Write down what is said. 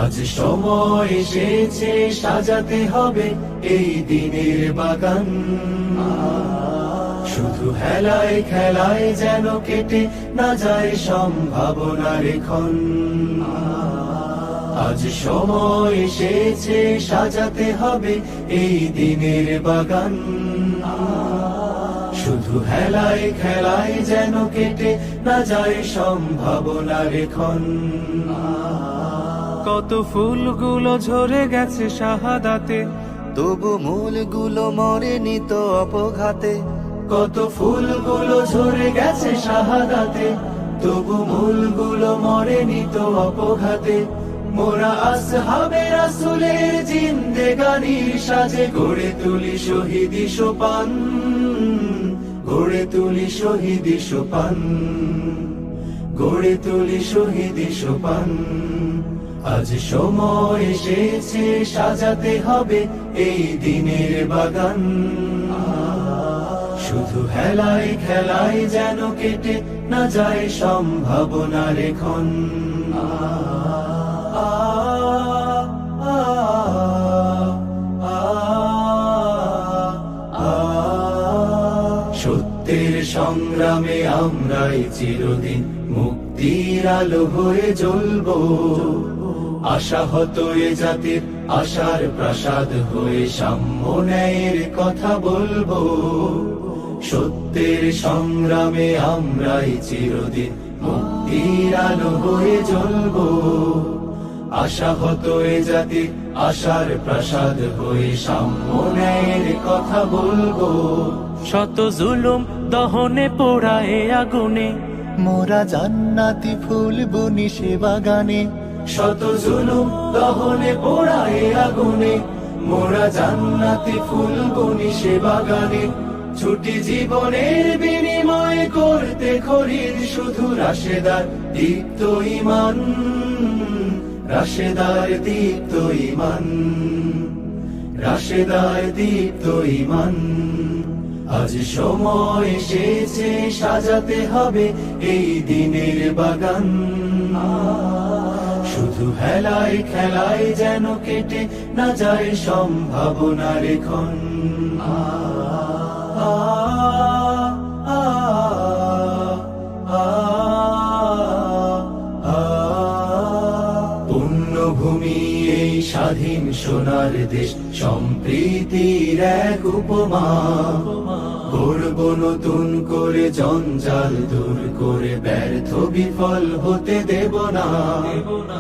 আজ সময় এসেছে সাজাতে হবে এই দিনের বাগান। শুধু হেলায় খেলায় যেন কেটে না যায় সম্ভাবনার ক্ষণ। আজ সময় এসেছে সাজাতে হবে এই দিনের বাগান। শুধু হেলায় খেলায় যেন কেটে না যায় সম্ভাবনার ক্ষণ। কত ফুলগুলো ঝরে গেছে শাহাদাতে, তবু মূলগুলো মরেনি তো অপঘাতে। কত ফুলগুলো ঝরে গেছে শাহাদাতে, তবু মূলগুলো মরেনি তো অপঘাতে। মোরা আসহাবে রাসূলের জিন্দেগানির সাজে গড়ে তুলি শহীদি সোপান, গড়ে তুলি শহীদি সোপান, গড়ে তুলি শহীদি সোপান। আজ সময় এসেছে সাজাতে হবে এই দিনের বাগান। শুধু হেলায় খেলায় যেন কেটে না যায় সম্ভাবনার ক্ষণ। সত্যের সংগ্রামে আমরাই চিরদিন মুক্তির আলো হয়ে জ্বলবো। আশাহত এ জাতির আশার প্রাসাদ হয়ে সাম্য ন্যায়ের কথা বলবো। সত্যের সংগ্রামে আমরাই চিরদিন মুক্তির আলো হয়ে জ্বলবো। আশাহত এ জাতির আশার প্রাসাদ হয়ে সাম্য ন্যায়ের কথা বলবো। শত জুলুম দহনে পোড়ায় আগুনে, মোরা জান্নাতি ফুল বুনি সে বাগানে। শত জুলুম দহনে পোড়ায় আগুনে, মোরা জান্নাতি ফুল বুনি সে বাগানে। ছুটি জীবনের বিনিময় করতে খরিদ শুধু রাশেদার দীপ্ত ঈমান, রাশেদার দীপ্ত ঈমান, রাশেদার দীপ্ত ঈমান। আজ সময় এসেছে সাজাতে হবে এই দিনের বাগান। শুধু হেলায় খেলায় যেন কেটে না যায় সম্ভাবনার ক্ষণ। পুণ্যভূমি এই স্বাধীন সোনার দেশ, সম্প্রীতির এক উপমা। গড়ব নতুন করে জঞ্জাল দূর করে, ব্যর্থ বিফল হতে দেব না।